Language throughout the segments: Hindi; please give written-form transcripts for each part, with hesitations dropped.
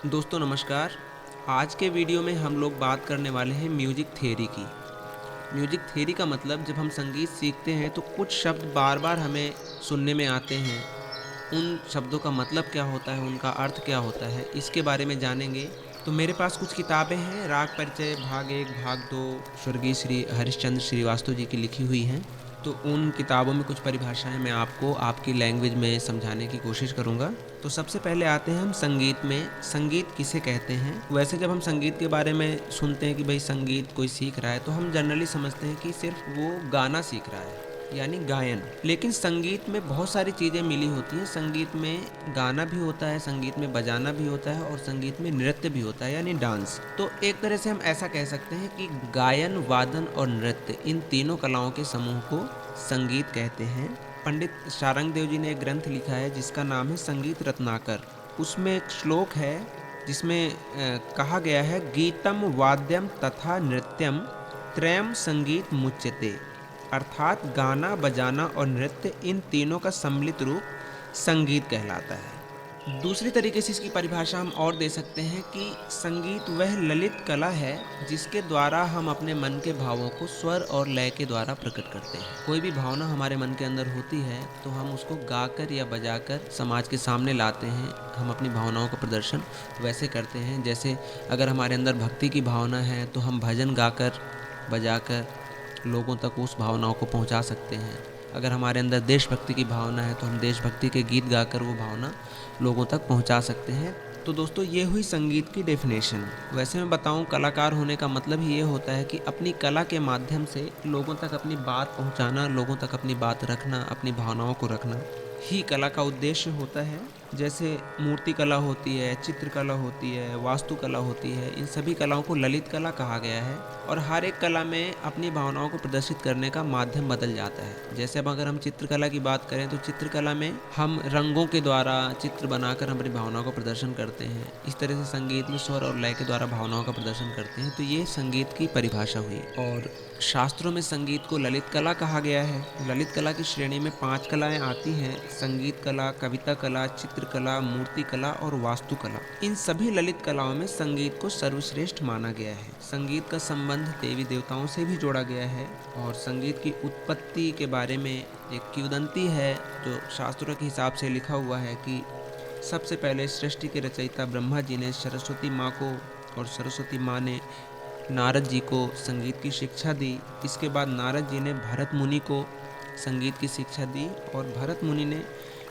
दोस्तों नमस्कार। आज के वीडियो में हम लोग बात करने वाले हैं म्यूजिक थियरी की। म्यूजिक थियरी का मतलब जब हम संगीत सीखते हैं तो कुछ शब्द बार बार हमें सुनने में आते हैं। उन शब्दों का मतलब क्या होता है, उनका अर्थ क्या होता है, इसके बारे में जानेंगे। तो मेरे पास कुछ किताबें हैं, राग परिचय भाग 1 भाग 2 स्वर्गीय श्री हरिश्चंद्र श्रीवास्तव जी की लिखी हुई हैं। तो उन किताबों में कुछ परिभाषाएं मैं आपको आपकी लैंग्वेज में समझाने की कोशिश करूंगा। तो सबसे पहले आते हैं हम संगीत में। संगीत किसे कहते हैं? वैसे जब हम संगीत के बारे में सुनते हैं कि भाई संगीत कोई सीख रहा है, तो हम जनरली समझते हैं कि सिर्फ वो गाना सीख रहा है, यानी गायन। लेकिन संगीत में बहुत सारी चीज़ें मिली होती हैं। संगीत में गाना भी होता है, संगीत में बजाना भी होता है और संगीत में नृत्य भी होता है, यानी डांस। तो एक तरह से हम ऐसा कह सकते हैं कि गायन, वादन और नृत्य, इन तीनों कलाओं के समूह को संगीत कहते हैं। पंडित शारंग देव जी ने एक ग्रंथ लिखा है जिसका नाम है संगीत रत्नाकर। उसमें एक श्लोक है जिसमें कहा गया है, गीतम वाद्यम तथा नृत्यम त्रयम संगीत मुच्यते। अर्थात गाना, बजाना और नृत्य, इन तीनों का सम्मिलित रूप संगीत कहलाता है। दूसरी तरीके से इसकी परिभाषा हम और दे सकते हैं कि संगीत वह ललित कला है जिसके द्वारा हम अपने मन के भावों को स्वर और लय के द्वारा प्रकट करते हैं। कोई भी भावना हमारे मन के अंदर होती है तो हम उसको गाकर या बजाकर समाज के सामने लाते हैं। हम अपनी भावनाओं का प्रदर्शन वैसे करते हैं, जैसे अगर हमारे अंदर भक्ति की भावना है तो हम भजन गाकर, बजाकर लोगों तक उस भावनाओं को पहुंचा सकते हैं। अगर हमारे अंदर देशभक्ति की भावना है तो हम देशभक्ति के गीत गाकर वो भावना लोगों तक पहुंचा सकते हैं। तो दोस्तों, ये हुई संगीत की डेफिनेशन। वैसे मैं बताऊं, कलाकार होने का मतलब ही ये होता है कि अपनी कला के माध्यम से लोगों तक अपनी बात पहुंचाना, लोगों तक अपनी बात रखना, अपनी भावनाओं को रखना ही कला का उद्देश्य होता है। जैसे मूर्ति कला होती है, चित्रकला होती है, वास्तुकला होती है, इन सभी कलाओं को ललित कला कहा गया है। और हर एक कला में अपनी भावनाओं को प्रदर्शित करने का माध्यम बदल जाता है। जैसे अब अगर हम चित्रकला की बात करें तो चित्रकला में हम रंगों के द्वारा चित्र बनाकर अपनी भावनाओं का प्रदर्शन करते हैं। इस तरह से संगीत में स्वर और लय के द्वारा भावनाओं का प्रदर्शन करते हैं। तो ये संगीत की परिभाषा हुई। और शास्त्रों में संगीत को ललित कला कहा गया है। ललित कला की श्रेणी में 5 कलाएं आती हैं: संगीत कला, कविता कला, चित्रकला, मूर्ति कला और वास्तुकला। इन सभी ललित कलाओं में संगीत को सर्वश्रेष्ठ माना गया है। संगीत का संबंध देवी देवताओं से भी जोड़ा गया है। और संगीत की उत्पत्ति के बारे में एक किंवदंती है जो शास्त्रों के हिसाब से लिखा हुआ है कि सबसे पहले सृष्टि के रचयिता ब्रह्मा जी ने सरस्वती माँ को, और सरस्वती माँ ने नारद जी को संगीत की शिक्षा दी। इसके बाद नारद जी ने भरत मुनि को संगीत की शिक्षा दी और भरत मुनि ने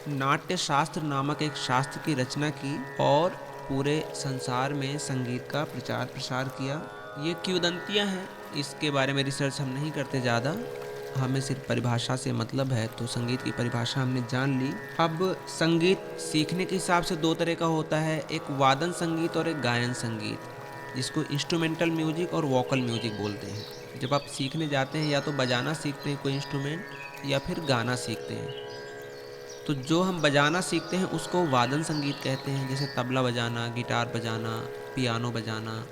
नाट्य शास्त्र नामक एक शास्त्र की रचना की और पूरे संसार में संगीत का प्रचार प्रसार किया। ये किंवदंतियाँ हैं, इसके बारे में रिसर्च हम नहीं करते ज़्यादा, हमें सिर्फ परिभाषा से मतलब है। तो संगीत की परिभाषा हमने जान ली। अब संगीत सीखने के हिसाब से 2 तरह का होता है, एक वादन संगीत और एक गायन संगीत, जिसको इंस्ट्रूमेंटल म्यूजिक और वोकल म्यूजिक बोलते हैं। जब आप सीखने जाते हैं या तो बजाना सीखते हैं कोई इंस्ट्रूमेंट, या फिर गाना सीखते हैं। तो जो हम बजाना सीखते हैं उसको वादन संगीत कहते हैं, जैसे तबला बजाना, गिटार बजाना, पियानो बजाना।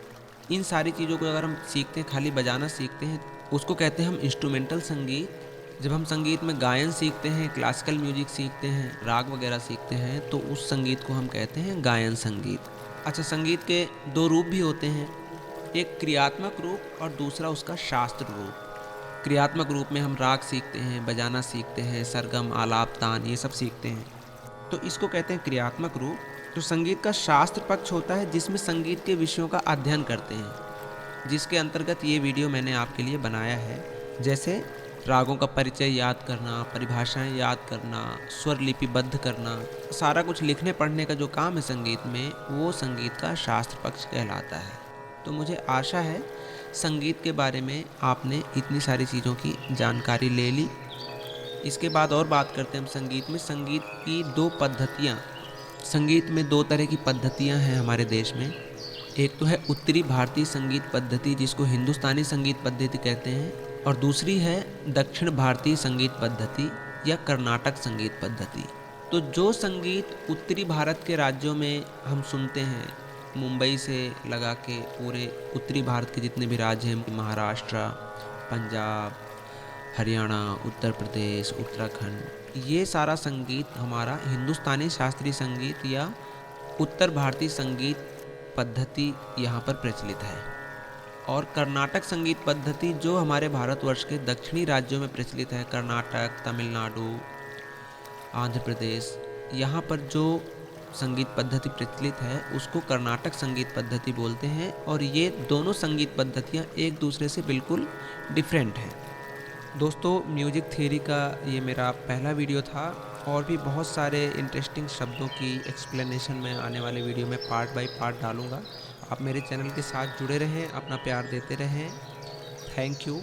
इन सारी चीज़ों को अगर हम सीखते हैं, खाली बजाना सीखते हैं, उसको कहते हैं हम इंस्ट्रूमेंटल संगीत। जब हम संगीत में गायन सीखते हैं, क्लासिकल म्यूजिक सीखते हैं, राग वगैरह सीखते हैं, तो उस संगीत को हम कहते हैं गायन संगीत। अच्छा, संगीत के 2 रूप भी होते हैं, एक क्रियात्मक रूप और दूसरा उसका शास्त्र रूप। क्रियात्मक रूप में हम राग सीखते हैं, बजाना सीखते हैं, सरगम, आलाप, तान, ये सब सीखते हैं, तो इसको कहते हैं क्रियात्मक रूप। तो संगीत का शास्त्र पक्ष होता है जिसमें संगीत के विषयों का अध्ययन करते हैं, जिसके अंतर्गत ये वीडियो मैंने आपके लिए बनाया है। जैसे रागों का परिचय याद करना, परिभाषाएं याद करना, स्वर लिपिबद्ध करना, सारा कुछ लिखने पढ़ने का जो काम है संगीत में, वो संगीत का शास्त्र पक्ष कहलाता है। तो मुझे आशा है संगीत के बारे में आपने इतनी सारी चीज़ों की जानकारी ले ली। इसके बाद और बात करते हैं हम संगीत में। संगीत की 2 पद्धतियाँ, संगीत में 2 तरह की पद्धतियाँ हैं हमारे देश में। एक तो है उत्तरी भारतीय संगीत पद्धति, जिसको हिंदुस्तानी संगीत पद्धति कहते हैं, और दूसरी है दक्षिण भारतीय संगीत पद्धति या कर्नाटक संगीत पद्धति। तो जो संगीत उत्तरी भारत के राज्यों में हम सुनते हैं, मुंबई से लगा के पूरे उत्तरी भारत के जितने भी राज्य हैं, महाराष्ट्र, पंजाब, हरियाणा, उत्तर प्रदेश, उत्तराखंड, ये सारा संगीत हमारा हिंदुस्तानी शास्त्रीय संगीत या उत्तर भारतीय संगीत पद्धति यहाँ पर प्रचलित है। और कर्नाटक संगीत पद्धति जो हमारे भारतवर्ष के दक्षिणी राज्यों में प्रचलित है, कर्नाटक, तमिलनाडु, आंध्र प्रदेश, यहाँ पर जो संगीत पद्धति प्रचलित है उसको कर्नाटक संगीत पद्धति बोलते हैं। और ये दोनों संगीत पद्धतियाँ एक दूसरे से बिल्कुल डिफरेंट हैं। दोस्तों, म्यूजिक थ्योरी का ये मेरा पहला वीडियो था, और भी बहुत सारे इंटरेस्टिंग शब्दों की एक्सप्लेनेशन मैं आने वाले वीडियो में पार्ट बाय पार्ट डालूँगा। आप मेरे चैनल के साथ जुड़े रहें, अपना प्यार देते रहें। Thank you.